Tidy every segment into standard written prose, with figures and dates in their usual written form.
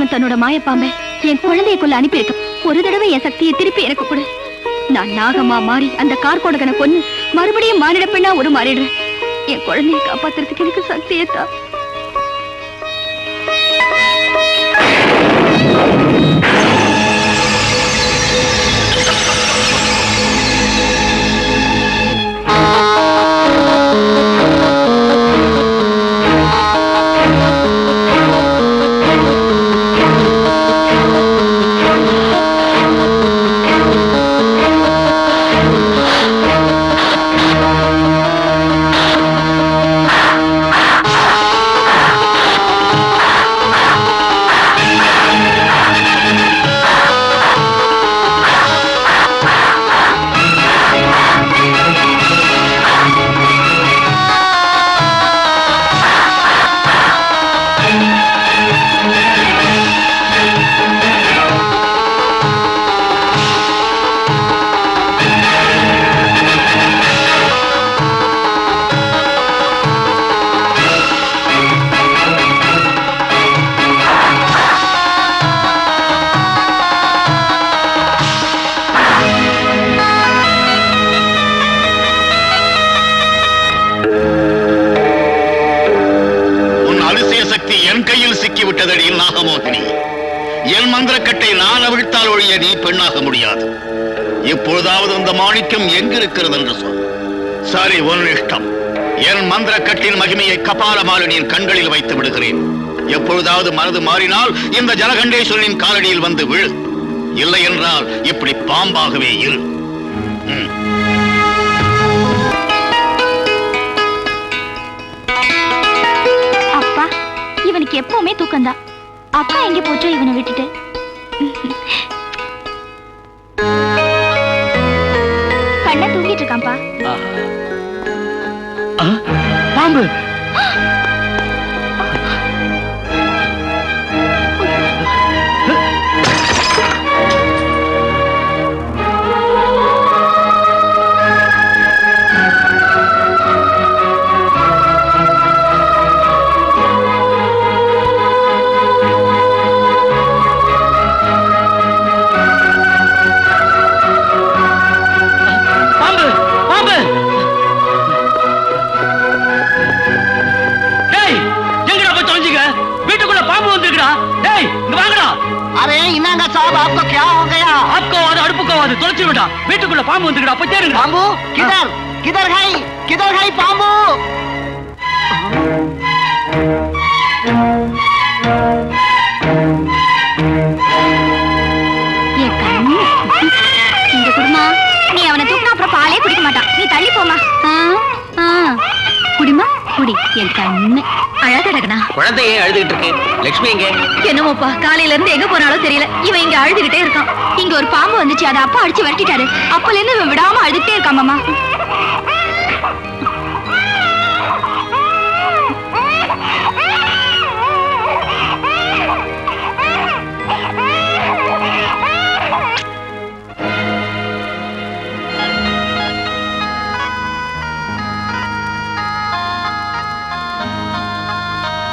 அவன் தன்னோட மாயப்பாம்பை என் குழந்தையக்குள்ள அனுப்பியிருக்க. ஒரு தடவை என் சக்தியை திருப்பி எனக்கு கொடு. நான் நாகமா மாறி அந்த கார்கோடகனை கொன்னு மறுபடியும் மானிட பெண்ணா ஒரு மாறிடுறேன். என் குழந்தையை காப்பாத்துறதுக்கு எனக்கு சக்தியை தான். என் மந்திரக்கட்டை நான் அவிழ்த்தால் ஒழிய நீ பெண்ணாக முடியாது. இப்பொழுதாவது அந்த மாணிக்கம் எங்கிருக்கிறது என்று சொல். சரி, உன் இஷ்டம். என் மந்திரக்கட்டின் மகிமையை கபாலமாலினியின் கண்களில் வைத்து விடுகிறேன். எப்பொழுதாவது மனது மாறினால் இந்த ஜலகண்டேஸ்வரனின் காலடியில் வந்து விழு. இல்லை என்றால் இப்படி பாம்பாகவே இரு. அப்பா, இவனுக்கு எப்பவுமே தூக்கம்தான். அப்பா எங்க போச்சோ இவனை விட்டுட்டு. கண்ண தூங்கிட்டு இருக்கான்பா. பாம்பு. வீட்டுக்குள்ள பாம்பு வந்துடா. அப்ப தேடுங்க. பாம்பு கிதர் கிதர் ஹை கிதர் ஹை பாம்பு. இந்த குடுமா, நீ அவனை தூக்கினா அப்புறம் பாலே குடிக்க மாட்டான். நீ தள்ளி போமா. குடிமா குடி. என் கண்ணு அழகடகனா. குழந்தையே அழுதுகிட்டு இருக்கு. லட்சுமி எங்க? என்னமோப்பா, காலையில இருந்து எங்க போனாலும் தெரியல. இவன் இங்க அழுதுகிட்டே இருக்கான். இங்க ஒரு பாம்பு வந்துச்சு, அதை அப்பா அடிச்சு விரட்டிட்டாரு. அப்பல இருந்து இவன் விடாம அழுதுகிட்டே இருக்கான் மாமா.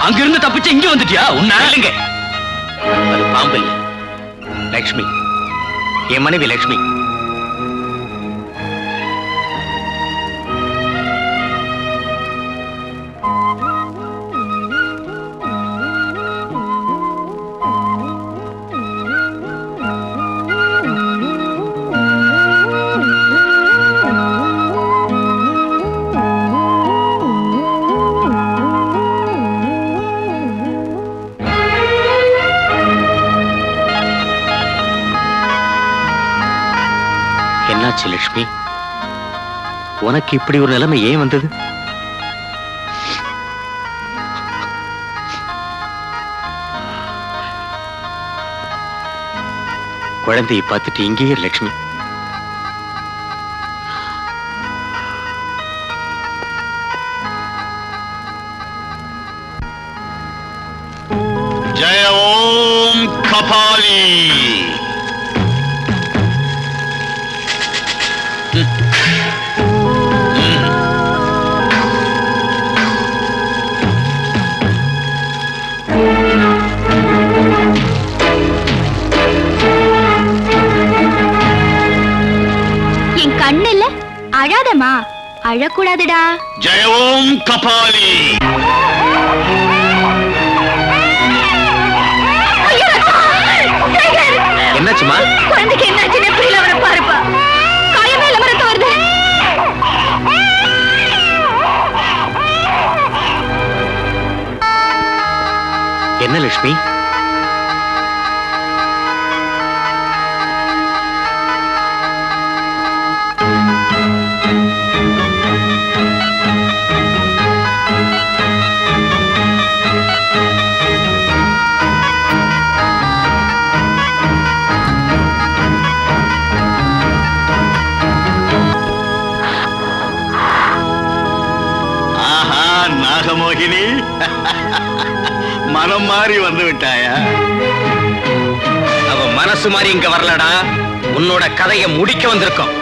அங்கிருந்து தப்பிச்சு இங்க வந்துட்டியா? உன்ன இல்லைங்க, அது பாம்பு இல்ல, லட்சுமி, என் மனைவி லட்சுமி. என்னாச்சு லட்சுமி? உனக்கு இப்படி ஒரு நிலைமை ஏன் வந்தது? குழந்தையை பார்த்துட்டு இங்கேயே லட்சுமி. ஜெய ஓம் கபாலி. அழாதம்மா, அழக்கூடாதுடா. ஜெய ஓம் கபாலி. என்னாச்சுமா? குழந்தைக்கு என்னாச்சுன்னு புரியல, அவரை பாருப்பா. காயமே இல்ல, மரத்து வருது. என்ன லட்சுமி? ஆஹா, நாகமோகினி, மனம் மாறி வந்து விட்டாயா? அவ மனசு மாதிரி இங்க வரலடா, உன்னோட கதையை முடிக்க வந்திருக்கோம்.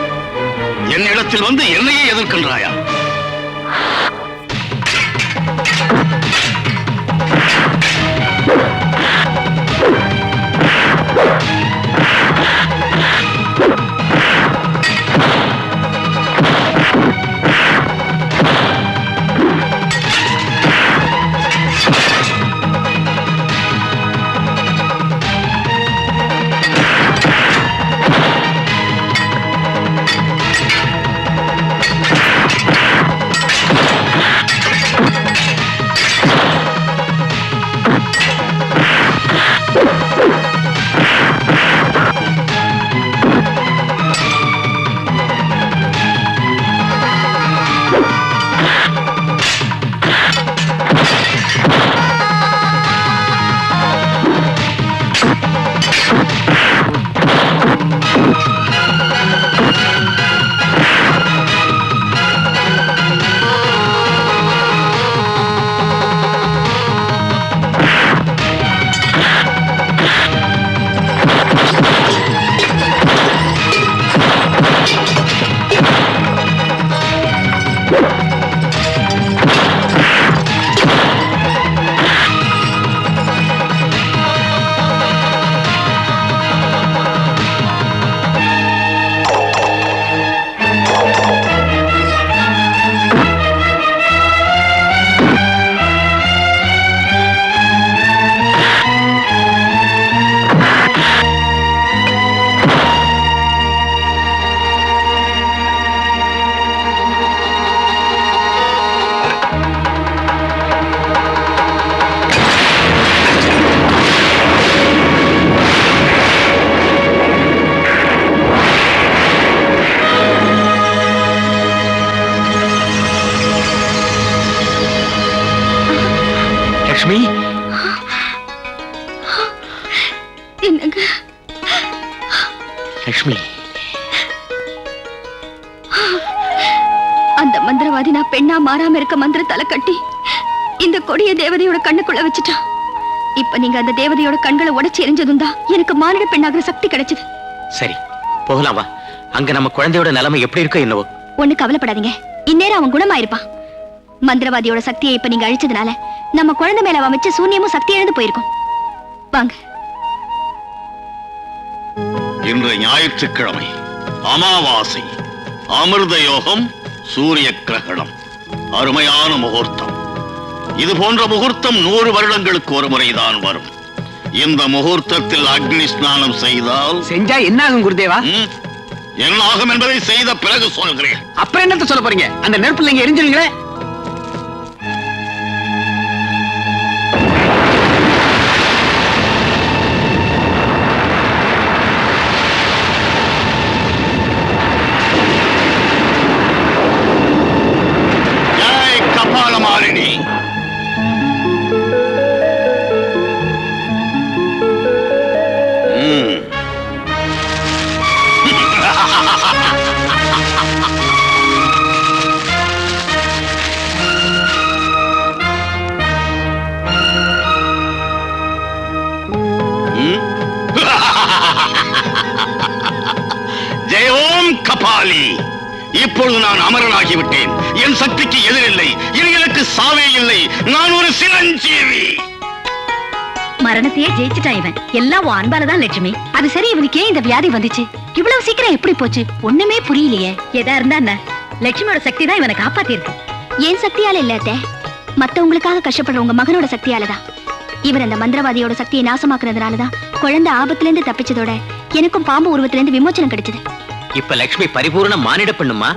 என்னிடத்தில் வந்து என்னையே எதிர்க்கின்றாயா? லட்சுமி, என்னங்க லட்சுமி, அந்த மந்திரவாதி நான் பெண்ணா மாறாம இருக்க மந்திரத்தால கட்டி இந்த கொடிய தேவதையோட கண்ணுக்குள்ள வச்சுட்டான். இப்ப நீங்க அந்த தேவதையோட கண்களை உடைச்சு எரிஞ்சதும் தான் எனக்கு மானிட பெண்ணாகிற சக்தி கிடைச்சது. சரி போகலாம் வா. அங்க நம்ம குழந்தையோட நிலைமை எப்படி இருக்கோ என்னவோ. ஒண்ணு கவலைப்படாதீங்க, இந்நேரம் அவன் குணமாயிருப்பான். மந்திரவாதியோட சக்தியை இப்ப நீங்க அழிச்சதுனால நம்ம குழந்தை மேல அவன் வச்ச சூன்யமும் சக்தி இழந்து போயிருக்கும். வாங்க. இன்று ஞாயிற்றுக்கிழமை, அமாவாசை, அமிர்த யோகம், சூரிய கிரகணம், அருமையான முகூர்த்தம். இது போன்ற முகூர்த்தம் 100 வருடங்களுக்கு ஒரு முறைதான் வரும். இந்த முகூர்த்தத்தில் அக்னி ஸ்நானம் செய்தால் செஞ்சா என்ன ஆகும் குருதேவா? என்ன ஆகும் என்பதை செய்த பிறகு சொல்கிறேன். அப்புறம் என்னத்த சொல்ல போறீங்க? அந்த நெருப்புல நீங்க எரிஞ்சிருங்களே. ஜெய் கபாலமாலினி. ஜெய் ஓம் கபாலி. இப்பொழுது நான் அமரனாகிவிட்டேன். என் சக்திக்கு எதிரில்லை. இனி எனக்கு சாவே இல்லை. நான் ஒரு சிரஞ்சீவி. மரணத்தையே ஜெயிச்சுட்டான் இவன். எல்லாம் உன் அன்பாலதான் லட்சுமி. அது சரி, இவனுக்கு ஏன் இந்த வியாதி வந்துச்சு? இவ்வளவு சீக்கிரம் எப்படி போச்சு? ஒண்ணுமே புரியலையே. எதா இருந்தா என்ன, லட்சுமியோட சக்தி தான் இவனை காப்பாத்திருக்கு. ஏன் சக்தியால இல்ல அத்தை, மத்தவங்களுக்காக கஷ்டப்படுற உங்க மகனோட சக்தியாலதான். இவர் அந்த மந்திரவாதியோட சக்தியை நாசமாக்குறதுனாலதான் குழந்தை ஆபத்துல இருந்து தப்பிச்சதோட எனக்கும் பாம்பு உருவத்துல இருந்து விமோச்சனம் கிடைச்சது. இப்ப லட்சுமி பரிபூர்ண மானிட பெண்ணுமா?